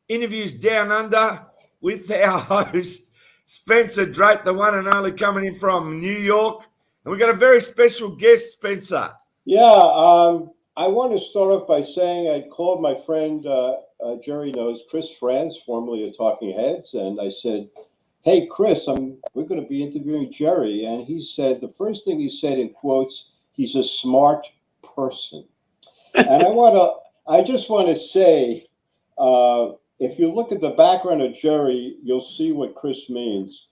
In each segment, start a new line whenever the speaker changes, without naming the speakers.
interviews Down Under with our host, Spencer Drate, the one and only, coming in from New York. And we've got a very special guest, Spencer.
Yeah, I want to start off by saying I called my friend, Jerry knows, Chris Franz, formerly of Talking Heads, and I said, "Hey, Chris, we're going to be interviewing Jerry." And he said, the first thing he said in quotes, he's a smart person. And I just want to say, if you look at the background of Jerry, you'll see what Chris means.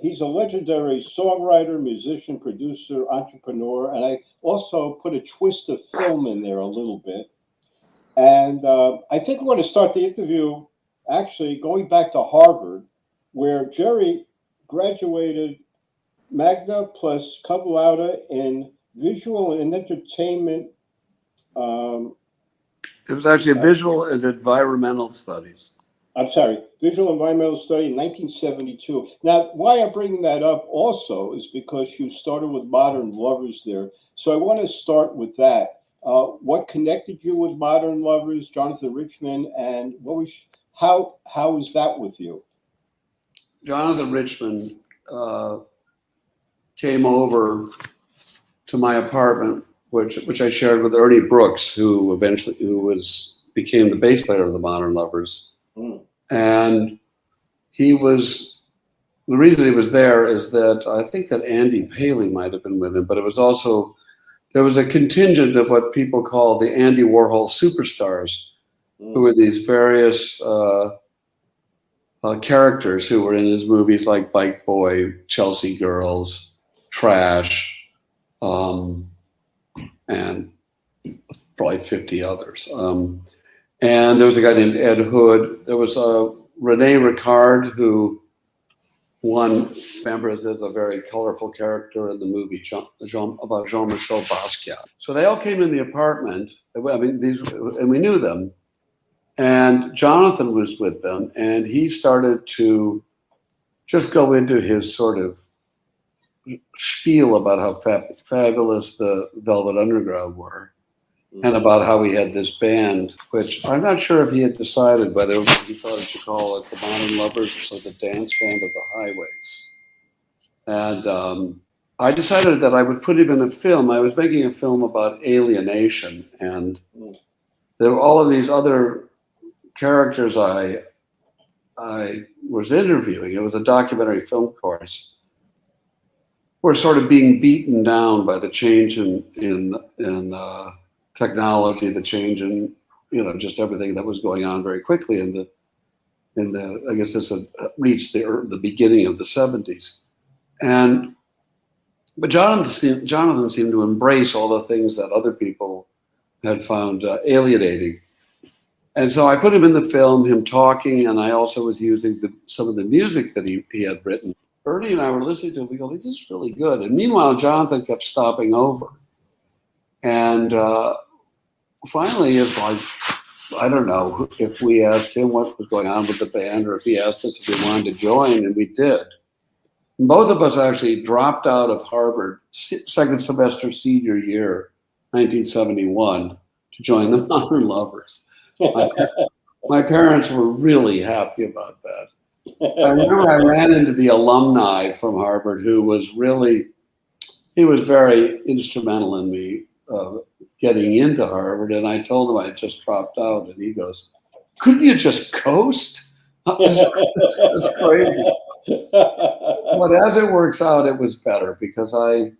He's a legendary songwriter, musician, producer, entrepreneur, and I also put a twist of film in there a little bit. And I think we're going to start the interview actually going back to Harvard, where Jerry graduated magna plus cum laude in visual and entertainment.
It was actually visual and environmental studies.
I'm sorry, visual environmental study in 1972. Now, why I'm bringing that up also is because you started with Modern Lovers there. So I want to start with that. What connected you with Modern Lovers, Jonathan Richman, and how was that with you?
Jonathan Richman came over to my apartment, which I shared with Ernie Brooks, who became the bass player of the Modern Lovers. And the reason he was there is that I think that Andy Paley might have been with him, but it was also, there was a contingent of what people call the Andy Warhol superstars, who were these various characters who were in his movies like Bike Boy, Chelsea Girls, Trash, and probably 50 others. And there was a guy named Ed Hood. There was Rene Ricard, who won, remember, as a very colorful character in the movie about Jean-Michel Basquiat. So they all came in the apartment. I mean, and we knew them. And Jonathan was with them, and he started to just go into his sort of spiel about how fabulous the Velvet Underground were. And about how he had this band, which I'm not sure if he had decided whether he thought he should call it the Modern Lovers or the Dance Band of the Highways. And I decided that I would put him in a film. I was making a film about alienation, and there were all of these other characters I was interviewing. It was a documentary film course. Were sort of being beaten down by the change in technology, the change in, just everything that was going on very quickly I guess this had reached the beginning of the 70s. But Jonathan seemed to embrace all the things that other people had found alienating. And so I put him in the film, him talking, and I also was using some of the music that he had written. Ernie and I were listening to it, we go, this is really good. And meanwhile, Jonathan kept stopping over. And finally, it's like, I don't know if we asked him what was going on with the band or if he asked us if we wanted to join, and we did. And both of us actually dropped out of Harvard second semester senior year, 1971, to join the Modern Lovers. My parents were really happy about that. I remember I ran into the alumni from Harvard he was very instrumental in me getting into Harvard, and I told him I had just dropped out, and he goes, "Couldn't you just coast?" That's crazy. But as it works out, it was better because I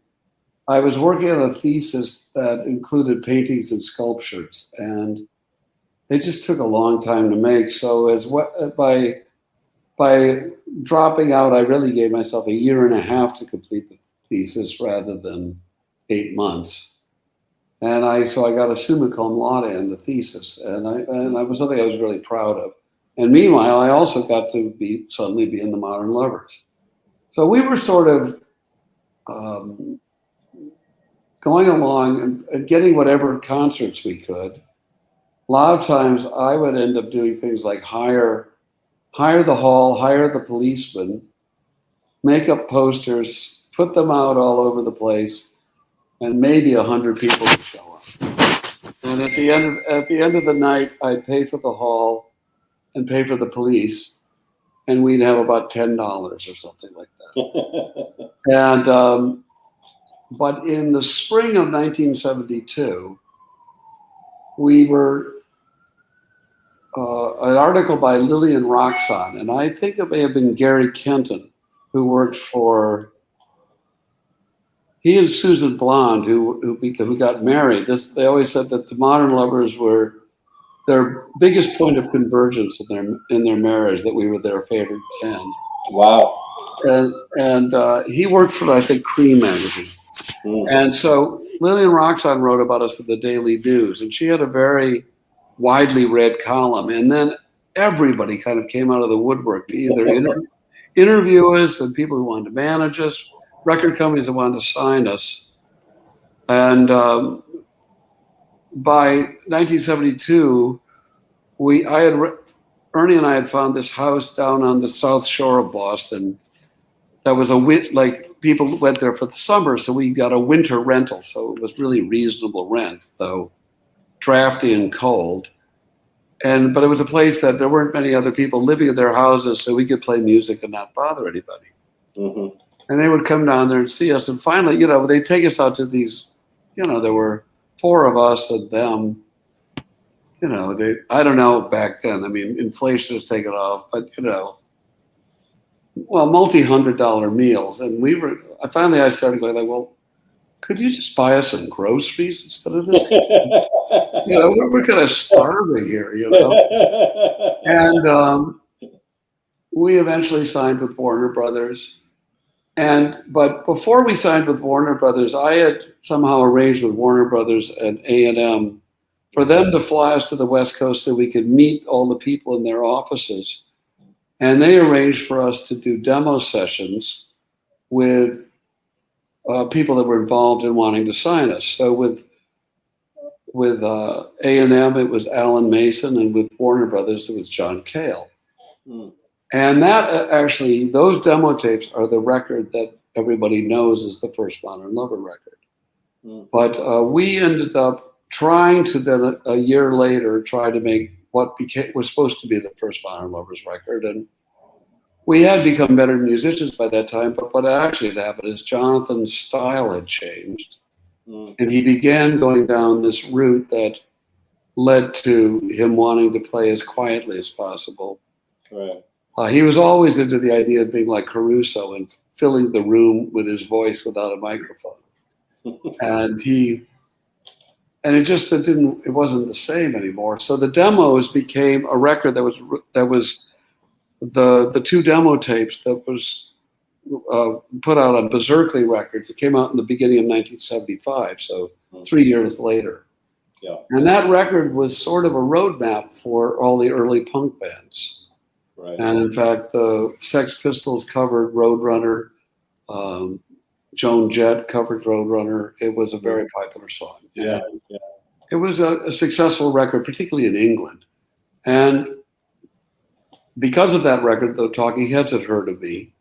was working on a thesis that included paintings and sculptures, and they just took a long time to make. So by dropping out, I really gave myself a year and a half to complete the thesis rather than 8 months. And so I got a summa cum laude in the thesis, and I was something I was really proud of. And meanwhile, I also got to suddenly be in the Modern Lovers. So we were sort of going along and getting whatever concerts we could. A lot of times I would end up doing things like hire the hall, hire the policeman, make up posters, put them out all over the place, and maybe 100 people would show up. And at the end of the night, I'd pay for the hall, and and pay for the police, and we'd have about $10 or something like that. And but in the spring of 1972, we were an article by Lillian Roxon, and I think it may have been Gary Kenton, who worked for. He and Susan Blonde, who got married. They always said that the Modern Lovers were their biggest point of convergence in their marriage. That we were their favorite band.
Wow.
And he worked for, I think, Cream magazine. And so Lillian Roxon wrote about us in the Daily News, and she had a very widely read column. And then everybody kind of came out of the woodwork to either interview us, and people who wanted to manage us, record companies that wanted to sign us. And by 1972, Ernie and I had found this house down on the South Shore of Boston. That was like people went there for the summer, so we got a winter rental. So it was really reasonable rent, though drafty and cold. But it was a place that there weren't many other people living in their houses, so we could play music and not bother anybody. Mm-hmm. And they would come down there and see us. And finally, they'd take us out to these, there were 4 of us and them. I don't know back then. I mean, inflation has taken off, but, multi-$100 meals. And I started going like, well, could you just buy us some groceries instead of this? We're kind of starving here, And we eventually signed with Warner Brothers. But before we signed with Warner Brothers, I had somehow arranged with Warner Brothers and A&M for them to fly us to the West Coast so we could meet all the people in their offices. And they arranged for us to do demo sessions with people that were involved in wanting to sign us. So with A&M, it was Alan Mason, and with Warner Brothers, it was John Cale. Mm. And that those demo tapes are the record that everybody knows is the first Modern Lover record. Mm. But we ended up trying to then a year later try to make what was supposed to be the first Modern Lovers record. And we had become better musicians by that time, but what actually had happened is Jonathan's style had changed. Mm. And he began going down this route that led to him wanting to play as quietly as possible. Right. He was always into the idea of being like Caruso and filling the room with his voice without a microphone. And it wasn't the same anymore. So the demos became a record that was the 2 demo tapes that was put out on Berserkly Records. It came out in the beginning of 1975, so 3 years later. Yeah. And that record was sort of a roadmap for all the early punk bands. Right. And in fact, the Sex Pistols covered Roadrunner. Joan Jett covered Roadrunner. It was a very popular song. Yeah. It was a successful record, particularly in England. And because of that record, the Talking Heads had heard of me.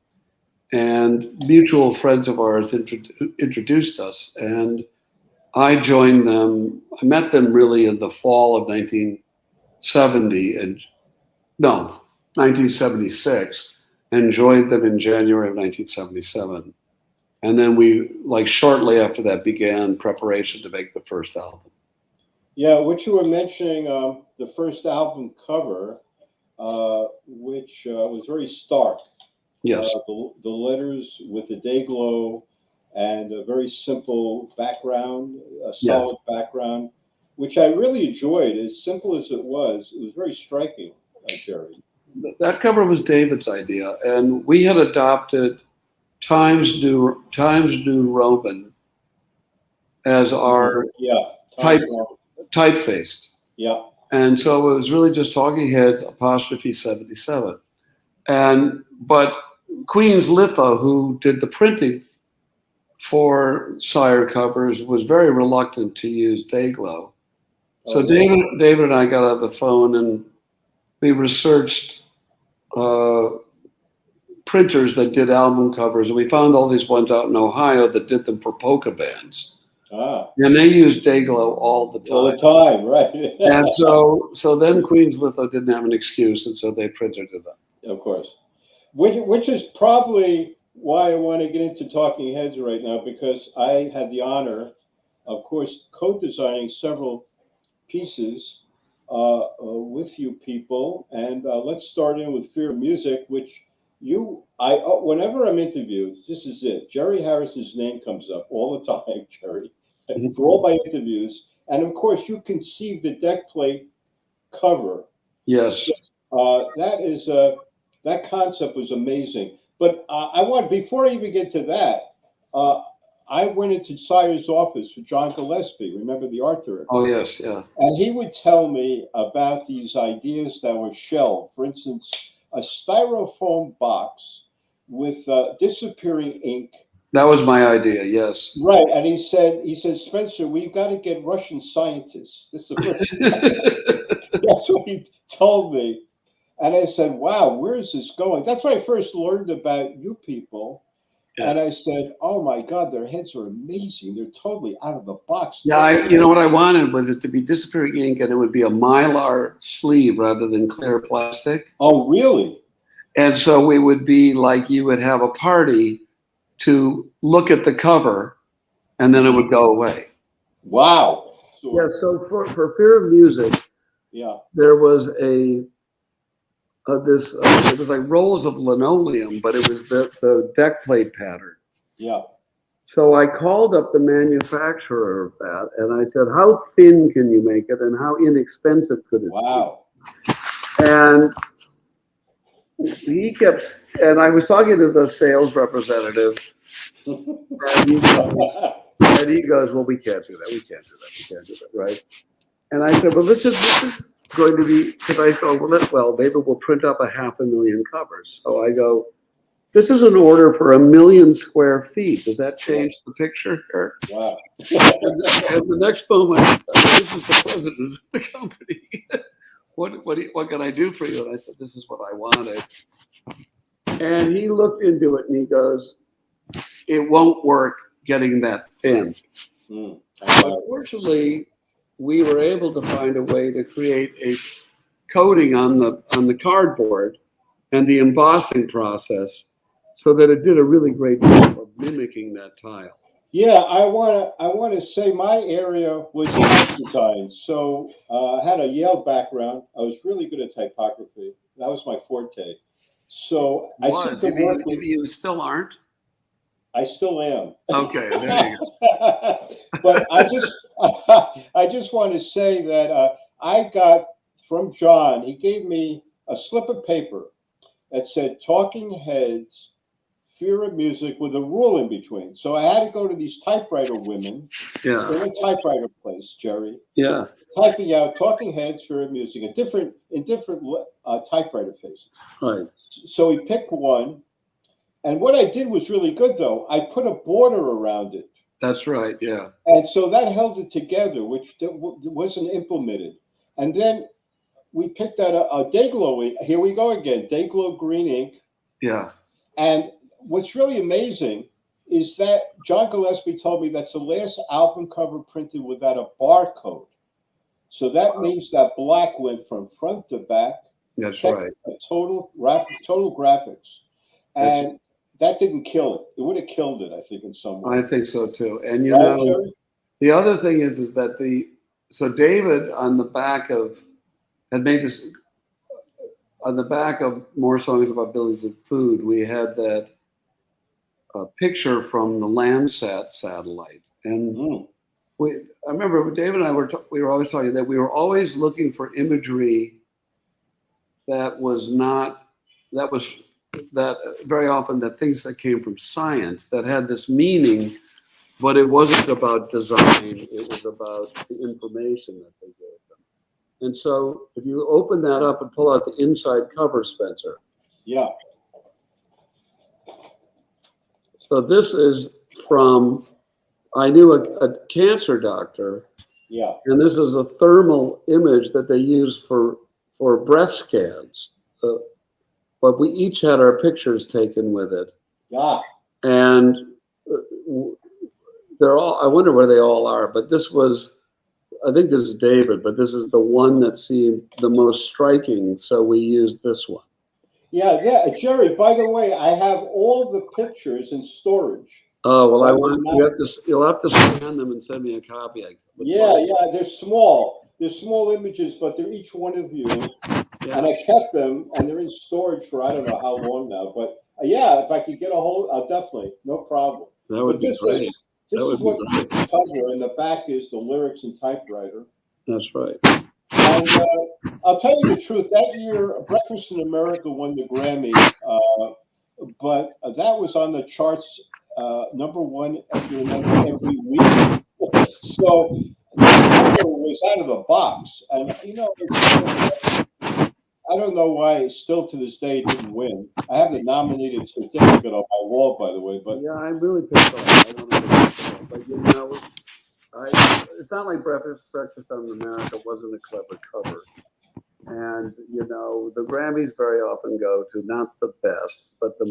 And mutual friends of ours introduced us. And I joined them. I met them really in the fall of 1976, and joined them in January of 1977. And then we, shortly after that, began preparation to make the first album.
Yeah, what you were mentioning, the first album cover, which was very stark.
Yes.
The letters with the day glow and a very simple background, a solid background, which I really enjoyed. As simple as it was very striking, Jerry.
That cover was David's idea, and we had adopted Times New Roman as our typeface. Yeah. And so it was really just Talking Heads '77. But Queen's Litho, who did the printing for Sire covers, was very reluctant to use Dayglow. So David and I got on the phone and we researched printers that did album covers, and we found all these ones out in Ohio that did them for polka bands. And they used Dayglow all the time.
All the time, right?
And so then Queen's Litho didn't have an excuse, and so they printed it up.
Of course. Which is probably why I want to get into Talking Heads right now, because I had the honor, of course, co-designing several pieces with you people. And let's start in with Fear of Music, which whenever I'm interviewed, this is it. Jerry Harrison's name comes up all the time, Jerry, for all my interviews. And of course, you conceived the deck plate cover.
Yes.
That concept was amazing. But before I even get to that, I went into Sire's office for John Gillespie, remember the art director?
Oh, yes, yeah.
And he would tell me about these ideas that were shelved. For instance, a styrofoam box with disappearing ink.
That was my idea, yes.
Right. And he said, Spencer, we've got to get Russian scientists. This is the first That's what he told me. And I said, wow, where is this going? That's when I first learned about you people. Yeah. And I said, oh, my God, their heads are amazing. They're totally out of the box.
Yeah, you know what I wanted was it to be disappearing ink, and it would be a Mylar sleeve rather than clear plastic.
Oh, really?
And so we would be like, you would have a party to look at the cover, and then it would go away.
Wow.
Yeah, so for Fear of Music, there was it was like rolls of linoleum, but it was the deck plate pattern.
Yeah.
So I called up the manufacturer of that, and I said, how thin can you make it, and how inexpensive could it be?
Wow.
And and I was talking to the sales representative, and he goes, well, we can't do that, right? And I said, well, this is going to be, because I thought, well, maybe we'll print up 500,000 covers. So I go, this is an order for 1 million square feet. Does that change the picture?
Wow.
And the next moment, this is the president of the company. What can I do for you? And I said, this is what I wanted. And he looked into it and he goes, it won't work getting that thin. Unfortunately, we were able to find a way to create a coating on the cardboard and the embossing process so that it did a really great job of mimicking that tile.
Yeah, I want to say my area was art design. So I had a Yale background. I was really good at typography. That was my forte. So
you still aren't?
I still am.
Okay, there you go.
But I just want to say that I got from John, he gave me a slip of paper that said Talking Heads, Fear of Music, with a rule in between. So I had to go to these typewriter women in a typewriter place, Jerry.
Yeah.
Typing out Talking Heads, Fear of Music in different typewriter faces.
Right.
So we picked one. And what I did was really good, though. I put a border around it.
That's right, yeah.
And so that held it together, which wasn't implemented. And then we picked out a Dayglow ink. Here we go again, Dayglow green ink.
Yeah.
And what's really amazing is that John Gillespie told me that's the last album cover printed without a barcode. So that means that black went from front to back.
That's right.
Total graphics. And that didn't kill it. It would have killed it, I think, in some way.
I think so too. And you know, the other thing is that David on the back had made this on the back of More Songs About Billions of Food. We had that picture from the Landsat satellite, and I remember David and I we were always talking that we were always looking for imagery that very often that things that came from science that had this meaning, but it wasn't about design, it was about the information that they gave them. And so if you open that up and pull out the inside cover, Spencer.
Yeah.
So this is from, I knew a cancer doctor.
Yeah.
And this is a thermal image that they use for breast scans. But we each had our pictures taken with it.
Yeah.
And they're all. I wonder where they all are. But this was. I think this is David, but this is the one that seemed the most striking. So we used this one.
Yeah, yeah, Jerry. By the way, I have all the pictures in storage.
Oh well, I want you have to. You'll have to scan them and send me a copy.
Yeah, yeah, they're small. They're small images, but they're each one of you. Yeah. And I kept them, and they're in storage for I don't know how long now. But yeah, if I could get a hold, definitely, no problem.
That would be great.
This is what the cover, and the back is the lyrics and typewriter.
That's right.
And I'll tell you the truth. That year, Breakfast in America won the Grammy, but that was on the charts #1 every week. So the cover was out of the box, and you know, I don't know why. Still to this day, it didn't win. I have the nominated certificate on my wall, by the way. But
yeah, I'm really pissed off. I want to get but you know, it's not like Breakfast on America wasn't a clever cover. And you know, the Grammys very often go to not the best, but the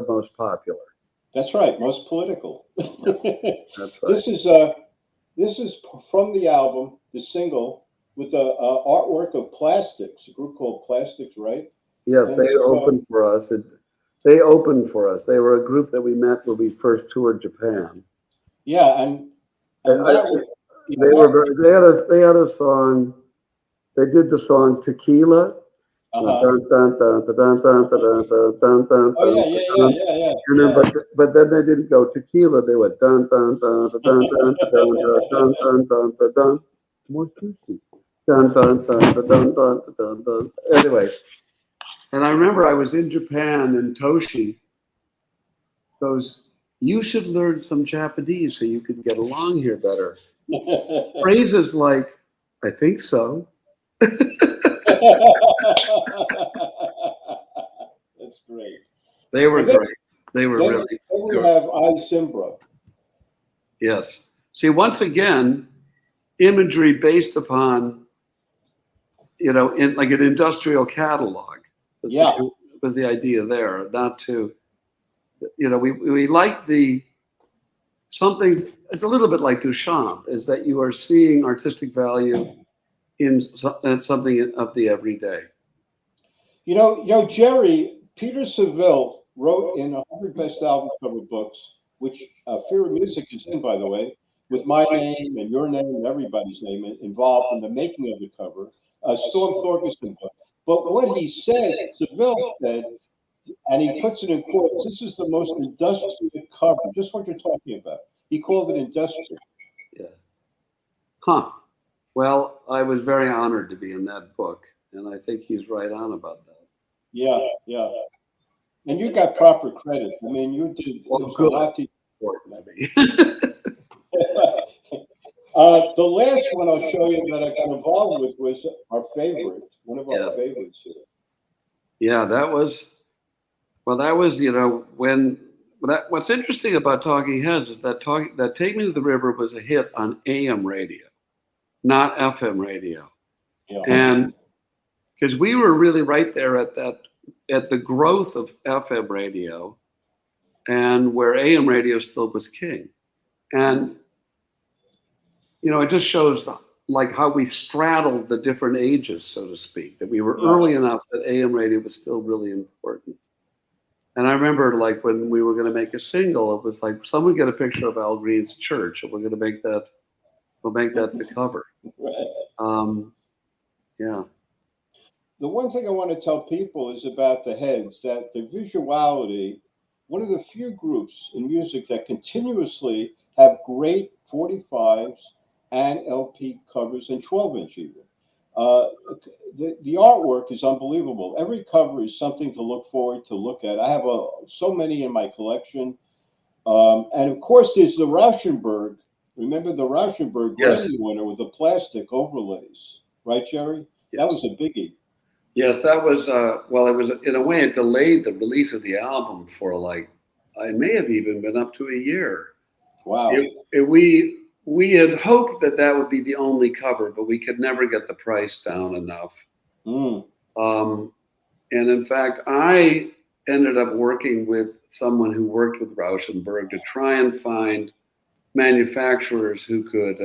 most popular.
That's right, most political.
That's right.
This is from the album, the single, with the artwork of Plastics, a group called Plastics, right?
Yes, and they opened for us. They opened for us. They were a group that we met when we first toured Japan.
Yeah, and
they had a song. They did the song Tequila. But then they didn't go tequila. They went dun dun dun dun dun dun dun dun dun dun dun dun. More sushi. Dun dun dun dun dun dun dun. Anyway, and I remember I was in Japan and Toshi goes, "You should learn some Japanese so you can get along here better." Phrases like, "I think so."
That's great.
They were great. They were really
good. We have I Simbra.
Yes. See, once again, imagery based upon, you know, in like an industrial catalog. Was the idea there, not to, you know, we like something, it's a little bit like Duchamp, is that you are seeing artistic value in something of the everyday.
You know, Jerry, Peter Seville wrote in 100 Best Album Cover Books, which Fear of Music is in, by the way, with my name and your name and everybody's name involved in the making of the cover, Storm Thorgerson book. But what he says, Seville said, and he puts it in quotes, this is the most industrial cover, just what you're talking about. He called it industrial.
Yeah. Huh. Well, I was very honored to be in that book, and I think he's right on about that.
Yeah, yeah. And you got proper credit. I mean, you did
a lot to
the last one I'll show you that I got involved with was our favorite, one of our favorites here.
Yeah, that was, you know, what's interesting about Talking Heads is that Take Me to the River was a hit on AM radio, not FM radio. Yeah. And because we were really right there at the growth of FM radio and where AM radio still was king. And, you know, it just shows like how we straddled the different ages, so to speak, that we were early enough that AM radio was still really important. And I remember like when we were going to make a single, it was like someone get a picture of Al Green's church and we'll make that the cover. Yeah.
The one thing I want to tell people is about the Heads, that the visuality, one of the few groups in music that continuously have great 45s and LP covers and 12-inch even. The artwork is unbelievable. Every cover is something to look forward to look at. I have so many in my collection. And of course, there's the Rauschenberg. Remember the Rauschenberg Grammy winner with the plastic overlays, right, Jerry? Yes. That was a biggie.
Yes, that was, well, it was, in a way, it delayed the release of the album for like, it may have even been up to a year.
Wow.
We had hoped that would be the only cover, but we could never get the price down enough. And in fact, I ended up working with someone who worked with Rauschenberg to try and find manufacturers who could,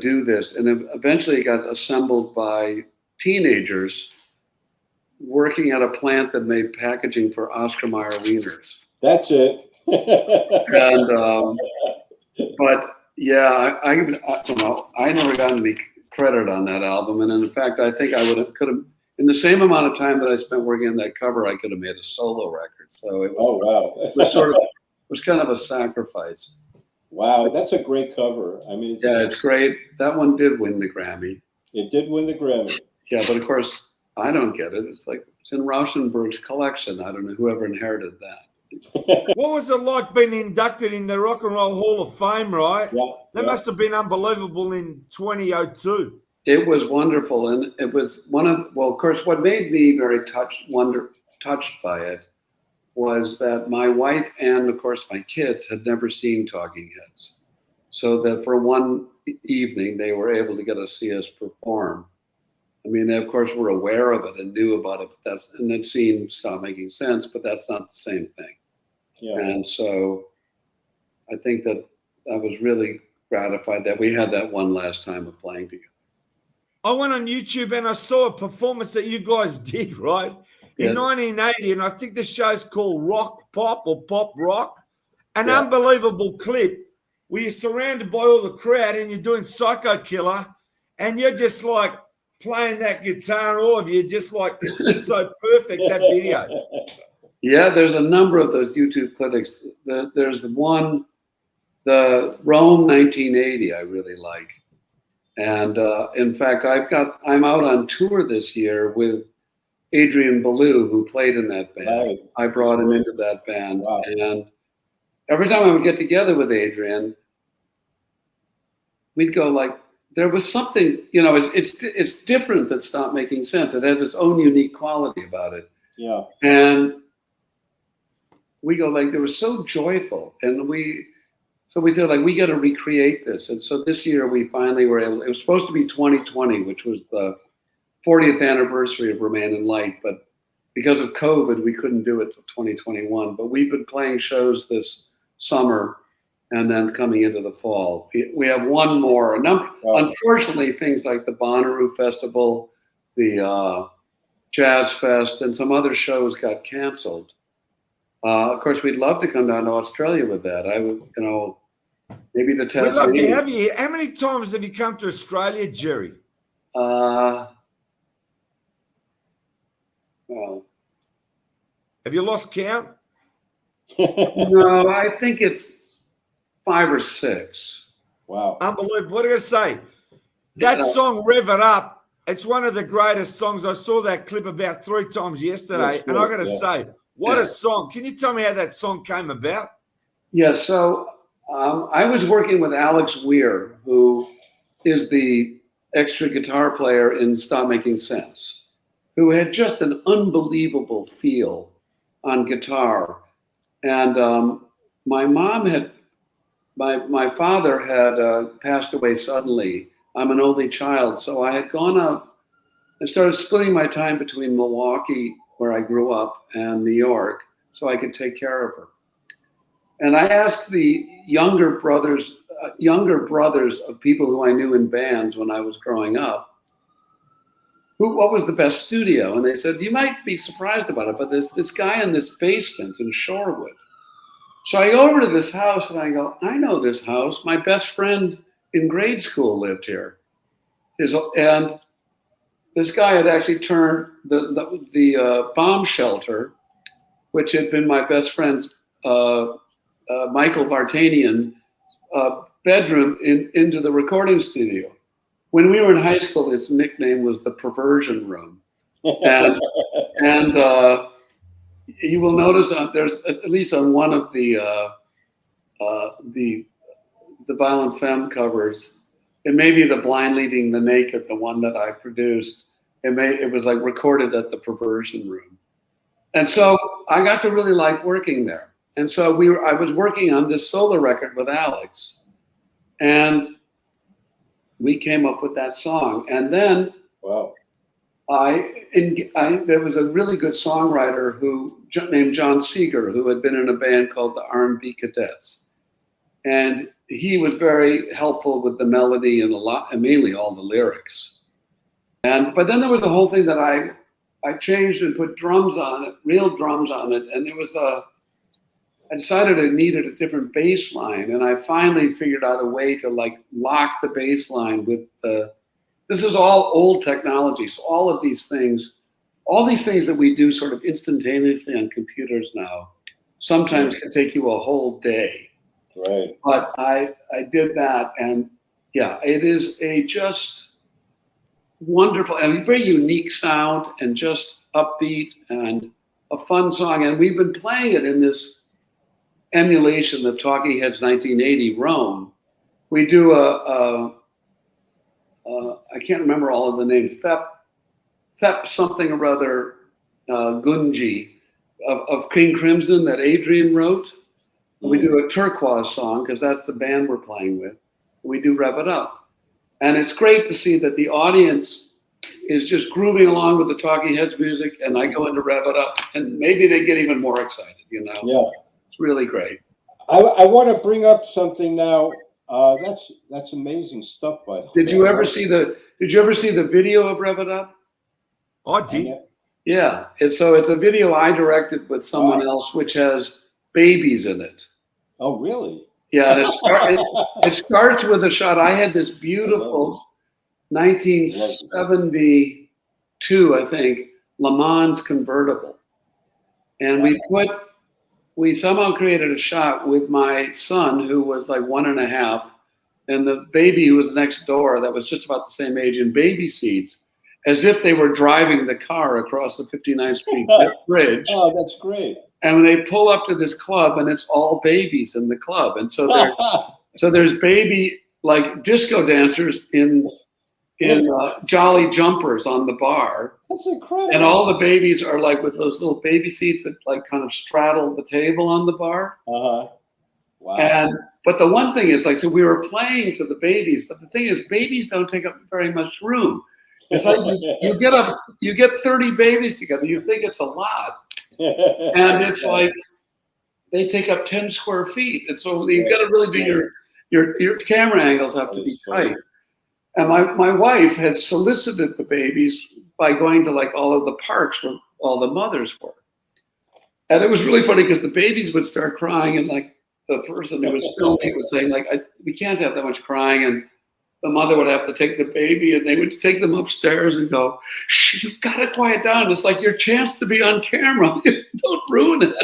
do this. And eventually it got assembled by teenagers working at a plant that made packaging for Oscar Mayer wieners.
That's it.
And, but yeah, I don't know. I never got any credit on that album. And in fact, I think I could have, in the same amount of time that I spent working on that cover, I could have made a solo record. So it was,
Oh, wow.
it was kind of a sacrifice.
Wow, that's a great cover. I mean,
It's great. That one did win the Grammy.
It did win the Grammy.
Yeah, but of course, I don't get it. It's like, it's in Rauschenberg's collection. I don't know whoever inherited that.
What was it like being inducted in the Rock and Roll Hall of Fame, right?
Yeah,
That must have been unbelievable in 2002.
It was wonderful. And it was of course, what made me very touched by it was that my wife and, of course, my kids had never seen Talking Heads. So that for one evening, they were able to get to see us perform. I mean, they, of course, were aware of it and knew about it, and had seen Stop Making Sense, but that's not the same thing.
Yeah.
And so I think that I was really gratified that we had that one last time of playing together.
I went on YouTube and I saw a performance that you guys did, right? In 1980, and I think the show's called Rock Pop or Pop Rock. An unbelievable clip where you're surrounded by all the crowd and you're doing Psycho Killer and you're just like playing that guitar, all of you, just like, it's just so perfect, that video.
Yeah, there's a number of those YouTube clips. There's the one, the Rome 1980, I really like. And in fact, I'm out on tour this year with Adrian Belew, who played in that band.
Right.
I brought him into that band.
Wow.
And every time I would get together with Adrian, we'd go like, there was something, it's different than Stop Making Sense. It has its own unique quality about it.
Yeah.
And we go like, they were so joyful. And we said, like, we got to recreate this. And so this year we finally were able, it was supposed to be 2020, which was the 40th anniversary of Remain in Light. But because of COVID, we couldn't do it till 2021. But we've been playing shows this summer and then coming into the fall. We have one more. Unfortunately, things like the Bonnaroo Festival, the Jazz Fest, and some other shows got canceled. Of course, we'd love to come down to Australia with that. I would, maybe the Tasmania.
We'd love to have you here. How many times have you come to Australia, Jerry?
Well,
have you lost count?
No, I think it's 5 or 6.
Wow.
Unbelievable. What are you going to say? That song, Rev It Up, it's one of the greatest songs. I saw that clip about 3 times yesterday. And I got to say, what a song. Can you tell me how that song came about?
Yeah, so I was working with Alex Weir, who is the extra guitar player in Stop Making Sense, who had just an unbelievable feel on guitar. And my father had passed away suddenly. I'm an only child, so I had gone out and started splitting my time between Milwaukee, where I grew up, and New York, so I could take care of her. And I asked the younger brothers of people who I knew in bands when I was growing up, what was the best studio? And they said, you might be surprised about it, but there's this guy in this basement in Shorewood. So I go over to this house and I go, I know this house. My best friend in grade school lived here. And this guy had actually turned the bomb shelter, which had been my best friend's Michael Vartanian bedroom into the recording studio. When we were in high school, his nickname was the Perversion Room. And you will notice there's at least on one of the Violent Femme covers, it may be the Blind Leading the Naked, the one that I produced. It was like recorded at the Perversion Room. And so I got to really like working there. And so I was working on this solo record with Alex, and we came up with that song. And then there was a really good songwriter named John Seeger, who had been in a band called the R&B Cadets. and he was very helpful with the melody and and mainly all the lyrics. But then there was a whole thing that I changed and put drums on it, real drums on it, and I decided I needed a different bass line, and I finally figured out a way to like lock the bass line with this is all old technology. So all these things that we do sort of instantaneously on computers now, sometimes can take you a whole day.
Right.
But I did that, and yeah, it is a just wonderful and very unique sound, and just upbeat and a fun song. And we've been playing it in this emulation of Talking Heads 1980 Rome. We do I can't remember all of the names, Thep something or other, Gunji of King Crimson that Adrian wrote. We do a Turquoise song because that's the band we're playing with. We do Rev It Up. And it's great to see that the audience is just grooving along with the Talking Heads music, and I go into Rev It Up, and maybe they get even more excited, you know?
Yeah.
It's really great.
I want to bring up something now. That's amazing stuff, by the way.
Did you ever see the video of Rev It Up?
I did.
Yeah. It's a video I directed with someone else, which has babies in it.
Oh, really?
Yeah, and it starts with a shot. I had this beautiful 1972, I think, Le Mans convertible. And we somehow created a shot with my son, who was like 1.5, and the baby who was next door that was just about the same age, in baby seats, as if they were driving the car across the 59th Street Bridge.
Oh, that's great.
And when they pull up to this club, and it's all babies in the club, and so there's baby like disco dancers in jolly jumpers on the bar.
That's incredible.
And all the babies are like with those little baby seats that like kind of straddle the table on the bar.
Wow.
But the one thing is, like, so we were playing to the babies, but the thing is, babies don't take up very much room. It's like you get 30 babies together, you think it's a lot. And it's like they take up 10 square feet, and so you've got to really do your camera angles have to be tight. And my wife had solicited the babies by going to like all of the parks where all the mothers were, and it was really funny because the babies would start crying, and like the person who was filming was saying like, we can't have that much crying, and the mother would have to take the baby, and they would take them upstairs and go, shh, you've got to quiet down. It's like your chance to be on camera. Don't ruin it.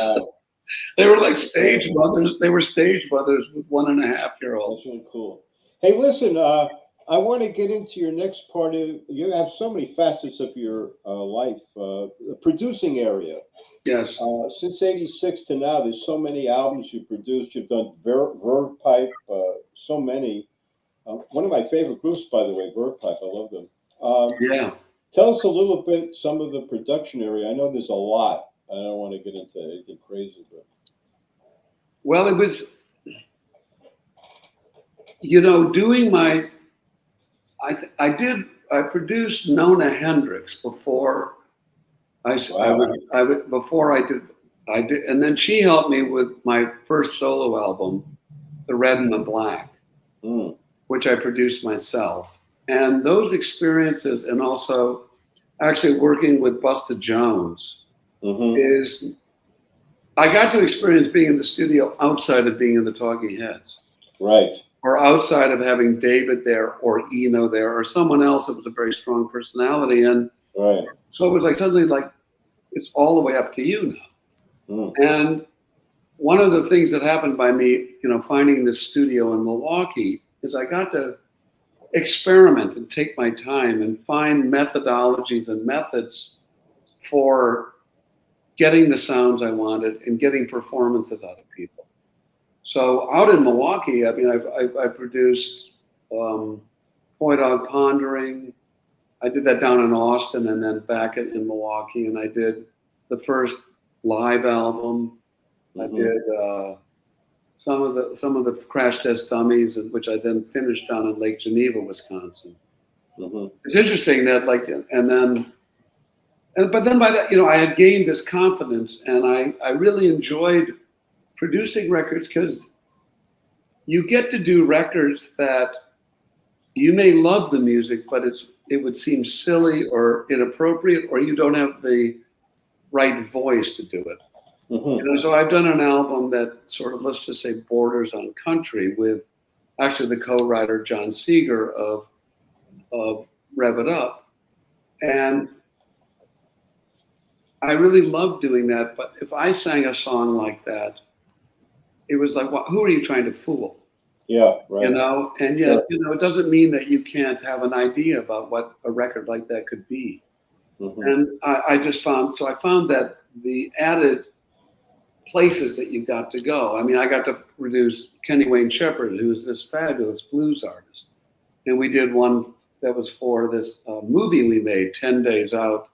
They were like stage mothers. They were stage mothers with 1.5-year-olds.
That's really cool. Hey, listen, I want to get into your next part of, you have so many facets of your life, the producing area.
Yes.
Since '86 to now, there's so many albums you produced. You've done Verve Pipe, so many. One of my favorite groups, by the way, Verve Pipe. I love them.
Yeah.
Tell us a little bit, some of the production area. I know there's a lot. I don't want to get into anything crazy, but.
Well, it was, you know, doing my, I produced Nona Hendrix before I did, and then she helped me with my first solo album, The Red and the Black, which I produced myself. And those experiences, and also actually working with Busta Jones, is, I got to experience being in the studio outside of being in the Talking Heads.
Right.
Or outside of having David there, or Eno there, or someone else that was a very strong personality. And so it was like suddenly like, it's all the way up to you now. And one of the things that happened by me, you know, finding this studio in Milwaukee, is I got to experiment and take my time and find methodologies and methods for getting the sounds I wanted and getting performances out of people. So out in Milwaukee, I mean, I produced Boy Dog Pondering. I did that down in Austin and then back in Milwaukee, and I did the first live album. I did some of the Crash Test Dummies, which I then finished down in Lake Geneva, Wisconsin. It's interesting that but then by that, you know, I had gained this confidence, and I really enjoyed producing records because you get to do records that you may love the music, but it would seem silly or inappropriate, or you don't have the right voice to do it. So I've done an album that sort of, let's just say, borders on country with actually the co-writer John Seeger of Rev It Up. And I really love doing that, but if I sang a song like that, it was like, who are you trying to fool?
Yeah, right.
And yet, it doesn't mean that you can't have an idea about what a record like that could be. And I found that the added places that you got to go. I mean, I got to produce Kenny Wayne Shepherd, who's this fabulous blues artist. And we did one that was for this movie we made, 10 Days Out,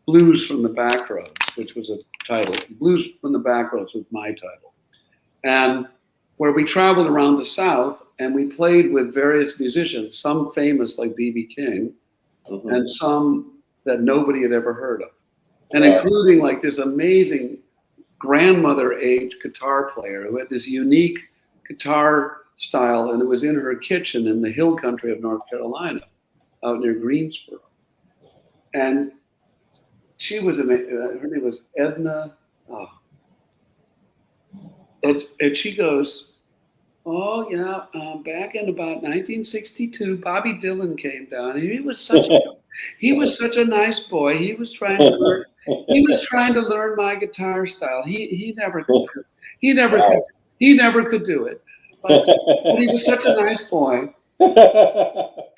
Blues from the Backroads, which was a title. Blues from the Backroads was my title. And where we traveled around the South and we played with various musicians, some famous like B.B. King, and some that nobody had ever heard of. And including like this amazing grandmother age guitar player who had this unique guitar style, and it was in her kitchen in the hill country of North Carolina, out near Greensboro. And she was amazing. Her name was Edna. And she goes, oh yeah, back in about 1962, Bobby Dylan came down, and he was such a nice boy. He was trying to learn. He was trying to learn my guitar style. He never could. He never could do it. But he was such a nice boy.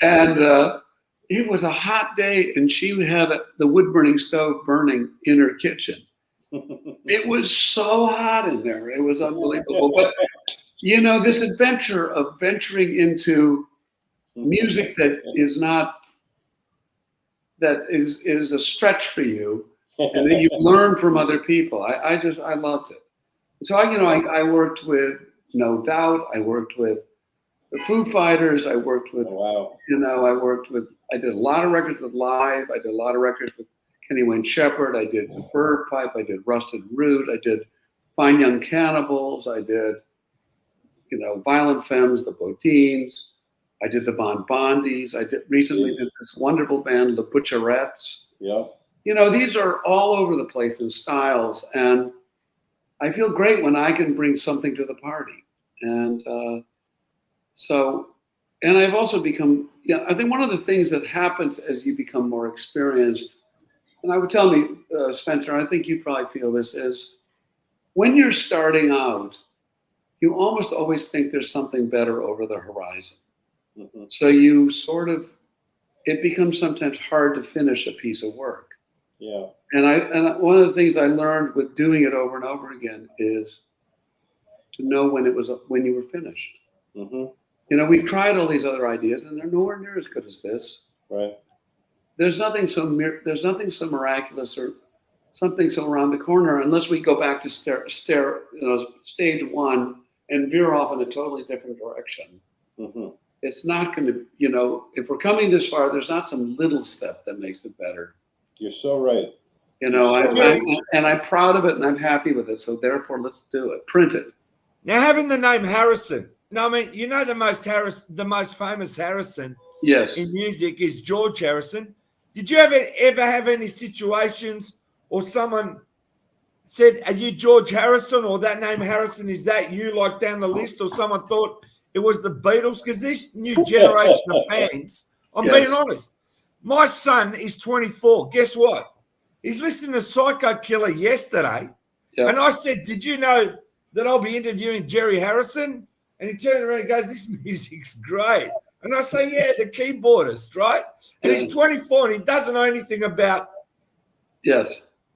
And it was a hot day, and she had the wood-burning stove burning in her kitchen. It was so hot in there. It was unbelievable. But, this adventure of venturing into music that is not, that is a stretch for you, and that you learn from other people. I loved it. So I worked with No Doubt. I worked with the Foo Fighters. I worked with, I did a lot of records with Live. I did a lot of records with Kenny Wayne Shepherd. I did the Bird Pipe. I did Rusted Root. I did Fine Young Cannibals. I did, Violent Femmes, the Bodines. I did the Bon Bondies. I recently did this wonderful band, the Butcherettes.
Yeah.
These are all over the place in styles, and I feel great when I can bring something to the party. And and I've also become, I think one of the things that happens as you become more experienced, and I would tell me, Spencer, I think you probably feel this, is when you're starting out, you almost always think there's something better over the horizon. So you it becomes sometimes hard to finish a piece of work.
Yeah.
And one of the things I learned with doing it over and over again is to know when you were finished. We've tried all these other ideas, and they're nowhere near as good as this.
Right.
There's nothing so miraculous or something so around the corner unless we go back to stage one and veer off in a totally different direction. It's not going to, if we're coming this far, there's not some little step that makes it better.
You're so right.
I'm proud of it, and I'm happy with it. So therefore, let's do it. Print it.
Now, having the name Harrison. No, I mean, the most famous Harrison in music is George Harrison. Did you ever have any situations or someone said, are you George Harrison, or that name Harrison, is that you, like down the list, or someone thought it was the Beatles? Because this new generation of fans, I'm being honest, my son is 24. Guess what? He's listening to Psycho Killer yesterday. And I said, did you know that I'll be interviewing Jerry Harrison? And he turned around and goes, this music's great. And I say, yeah, the keyboardist, right? And he's 24 and he doesn't know anything about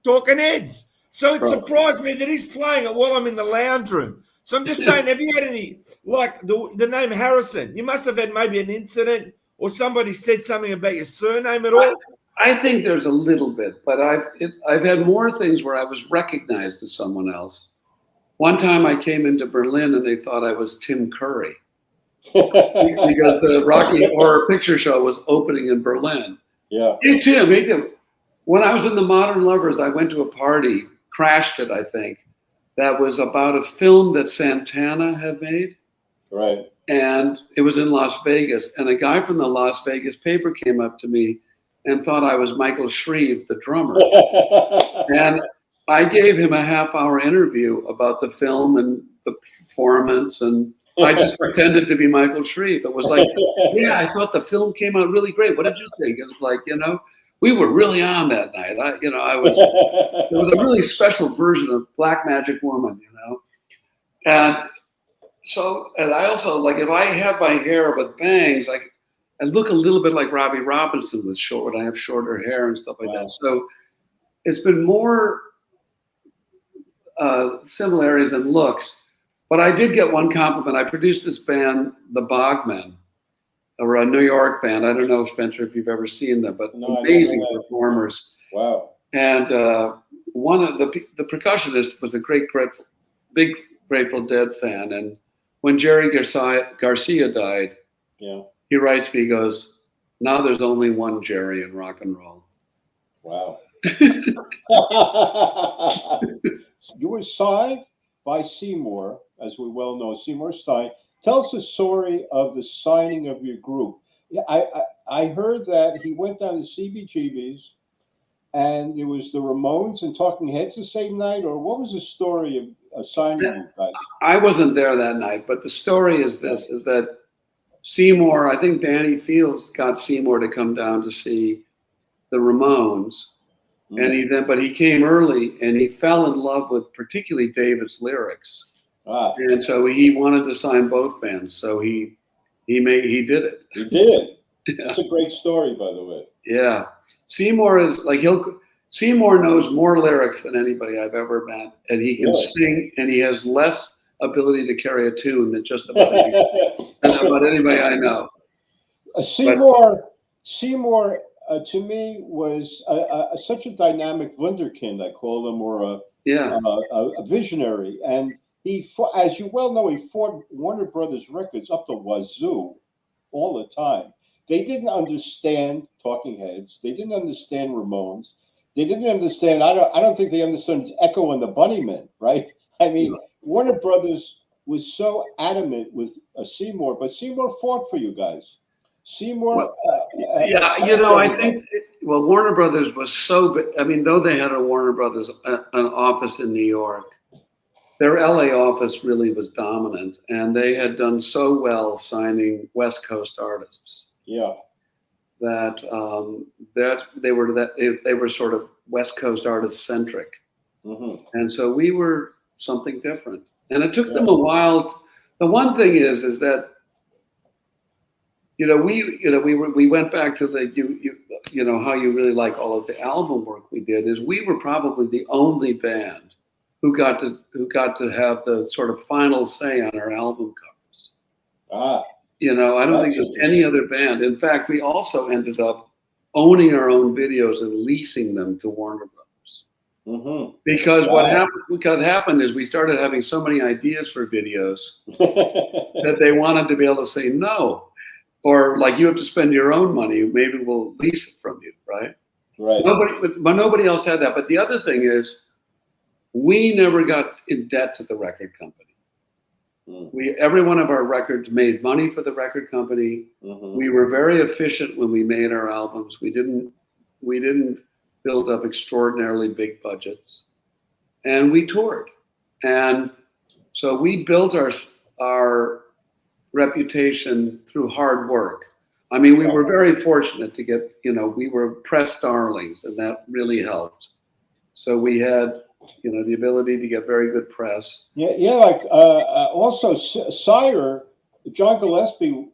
Talking Heads. So it surprised me that he's playing it while I'm in the lounge room. So I'm just saying, have you had any, like the name Harrison? You must have had maybe an incident or somebody said something about your surname at all?
I think there's a little bit, but I've had more things where I was recognized as someone else. One time I came into Berlin and they thought I was Tim Curry because the Rocky Horror Picture Show was opening in Berlin.
Yeah.
Hey, Tim. When I was in the Modern Lovers, I went to a party, crashed it, I think, that was about a film that Santana had made.
Right.
And it was in Las Vegas. And a guy from the Las Vegas paper came up to me and thought I was Michael Shreve, the drummer. And I gave him a half-hour interview about the film and the performance, and I just pretended to be Michael Shreve. It was like, yeah, I thought the film came out really great. What did you think? It was like, we were really on that night. It was a really special version of Black Magic Woman, And so, and I also, like, if I have my hair with bangs, I look a little bit like Robbie Robinson with I have shorter hair and stuff like that. So it's been more similarities in looks. But I did get one compliment. I produced this band, the Bogmen, or a New York band. I don't know, Spencer, if you've ever seen them, but amazing performers.
Wow.
And one of the percussionist was a big Grateful Dead fan. And when Jerry Garcia died, he writes me, he goes, now there's only one Jerry in rock and roll.
Wow. You were signed by Seymour, as we well know, Seymour Stein. Tell us the story of the signing of your group. I heard that he went down to CBGB's and there was the Ramones and Talking Heads the same night, or what was the story of signing you guys?
I wasn't there that night, but the story is this, is that Seymour, I think Danny Fields got Seymour to come down to see the Ramones. And but he came early and he fell in love with particularly David's lyrics. And so he wanted to sign both bands. So he did it.
He did. That's a great story, by the way.
Yeah. Seymour is like, Seymour knows more lyrics than anybody I've ever met. And he can sing, and he has less ability to carry a tune than just about anybody I know.
Seymour to me was such a dynamic wunderkind, I call him, or a visionary. And he, as you well know, he fought Warner Brothers Records up the wazoo all the time. They didn't understand Talking Heads. They didn't understand Ramones. They didn't understand. I don't think they understood Echo and the Bunnymen, right? I mean, Warner Brothers was so adamant with Seymour, but Seymour fought for you guys. Seymour.
I think. Well, Warner Brothers was so big. I mean, though they had a Warner Brothers an office in New York, their LA office really was dominant, and they had done so well signing West Coast artists.
Yeah.
That they were sort of West Coast artist centric, and so we were something different. And it took them a while. The one thing is that we went back to the how you really like all of the album work we did. Is we were probably the only band who got to have the sort of final say on our album covers. I don't think there's any other band. In fact, we also ended up owning our own videos and leasing them to Warner Brothers. Because what happened is we started having so many ideas for videos that they wanted to be able to say no. Or like, you have to spend your own money. Maybe we'll lease it from you, right?
Right.
Nobody else had that. But the other thing is, we never got in debt to the record company. Every one of our records made money for the record company. We were very efficient when we made our albums. We didn't build up extraordinarily big budgets, and we toured. And so we built our reputation through hard work. I mean, we were very fortunate to get, we were press darlings, and that really helped. So we had, the ability to get very good press.
Also Sire, John Gillespie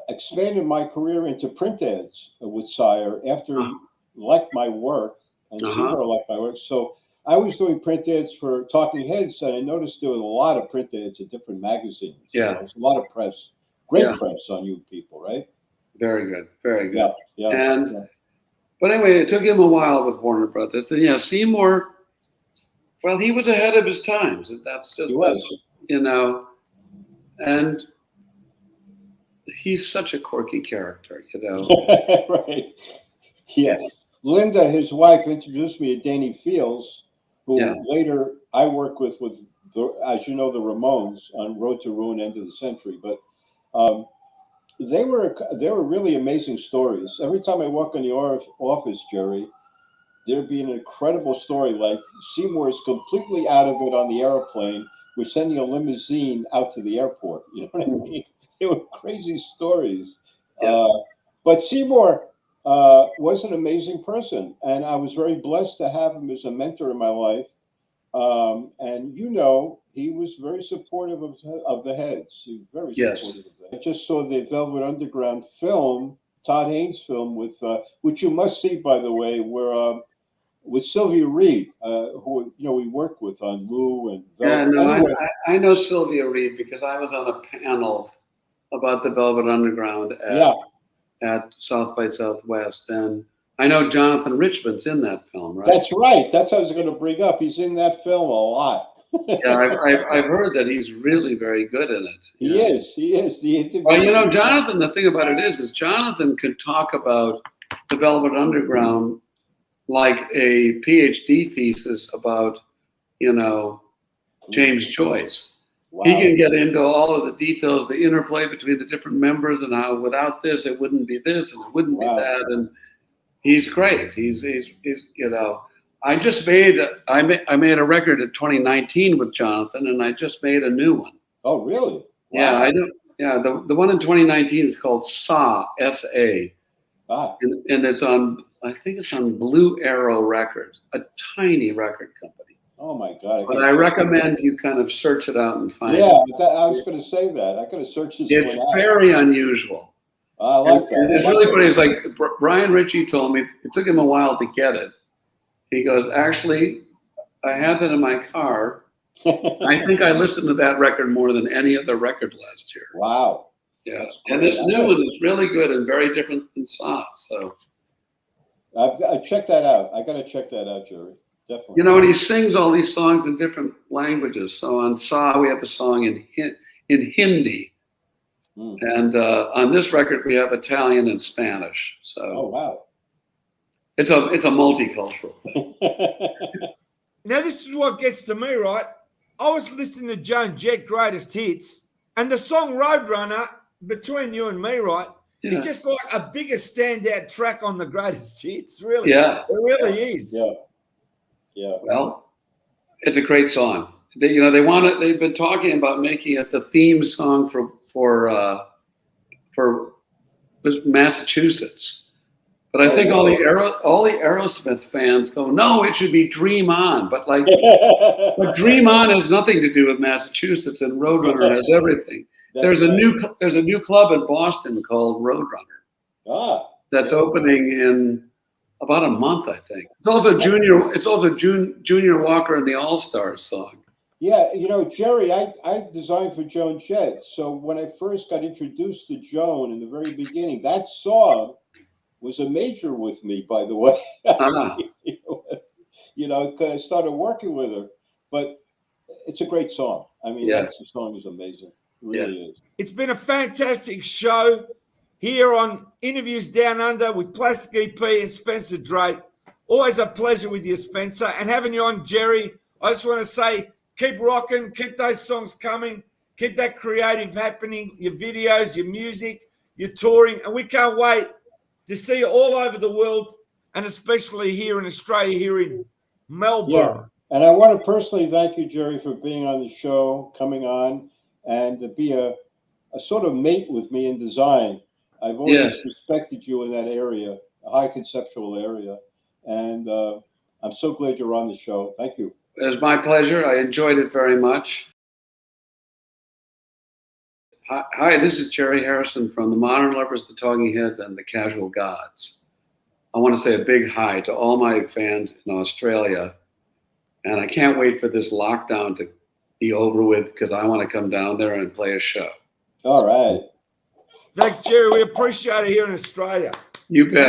expanded my career into print ads with Sire after he liked my work, and Seymour liked my work. So I was doing print ads for Talking Heads, and I noticed there was a lot of print ads at different magazines.
Yeah.
There was a lot of press, great press on you people, right?
Very good, very good.
Yeah.
But anyway, it took him a while with Warner Brothers. And Seymour, well, he was ahead of his times. That's just, and he's such a quirky character,
Right. Yeah. Linda, his wife, introduced me to Danny Fields, who later I worked with as you know, the Ramones on Road to Ruin, End of the Century. But they were really amazing stories. Every time I walk in the office, Jerry, there'd be an incredible story. Like Seymour is completely out of it on the airplane. We're sending a limousine out to the airport. You know what I mean? They were crazy stories.
Yeah.
But Seymour was an amazing person, and I was very blessed to have him as a mentor in my life. And you know, he was very supportive of the Heads. He was very supportive of them. I just saw the Velvet Underground film, Todd Haynes film, with which you must see, by the way, where with Sylvia Reed, who we worked with on Lou and Velvet.
Yeah, no, anyway. I know Sylvia Reed because I was on a panel about the Velvet Underground at South by Southwest, and I know Jonathan Richman's in that film, right? That's
right. That's what I was going to bring up. He's in that film a lot.
Yeah, I've heard that he's really very good in it.
He is.
Well, you know, Jonathan, the thing about it is Jonathan could talk about the Velvet Underground like a PhD thesis about, James Joyce. Wow. He can get into all of the details, the interplay between the different members, and how without this it wouldn't be this and it wouldn't be that. And he's great. He's I just made I made a record in 2019 with Jonathan, and I just made a new one.
Oh, really? Wow.
Yeah, I do. Yeah, the one in 2019 is called SA, S-A, and it's on. I think it's on Blue Arrow Records, a tiny record company.
Oh my God!
But I recommend you kind of search it out and find it.
Yeah, I was going to say that. I could have searched this.
It's very unusual.
I like that.
And it's really funny. It's like Brian Ritchie told me it took him a while to get it. He goes, actually, I had that in my car. I think I listened to that record more than any other record last year.
Wow.
Yeah, and this new one is really good and very different than SA. So
I check that out. I got to check that out, Jerry. Definitely.
And he sings all these songs in different languages. So on SA, we have a song in Hindi. And on this record, we have Italian and Spanish. So,
oh wow,
it's a multicultural thing.
Now this is what gets to me, right? I was listening to Joan Jett Greatest Hits, and the song Roadrunner, between you and me, right? Yeah. It's just like a bigger standout track on the Greatest Hits, really.
Yeah,
it really is.
Yeah, yeah.
Well, it's a great song. They've been talking about making it the theme song for Massachusetts, but I think all the Aerosmith fans go, no, it should be Dream On, but but Dream On has nothing to do with Massachusetts, and Roadrunner has everything. There's a new club in Boston called Roadrunner. That's opening in about a month, I think. It's also Junior Walker and the All Stars song.
Yeah, Jerry, I designed for Joan Jett. So when I first got introduced to Joan in the very beginning, that song was a major with me, by the way. I started working with her. But it's a great song. I mean, the song is amazing. It really is.
It's been a fantastic show here on Interviews Down Under with Plastic EP and Spencer Drate. Always a pleasure with you, Spencer. And having you on, Jerry, I just want to say, keep rocking, keep those songs coming, keep that creative happening, your videos, your music, your touring, and we can't wait to see you all over the world, and especially here in Australia, here in Melbourne.
Yeah. And I want to personally thank you, Jerry, for being on the show, coming on, and to be a sort of mate with me in design. I've always respected you in that area, a high conceptual area, and I'm so glad you're on the show. Thank you.
It was my pleasure. I enjoyed it very much. Hi, this is Jerry Harrison from the Modern Lovers, the Talking Heads, and the Casual Gods. I want to say a big hi to all my fans in Australia, and I can't wait for this lockdown to be over with because I want to come down there and play a show.
All right.
Thanks, Jerry. We appreciate it here in Australia.
You bet.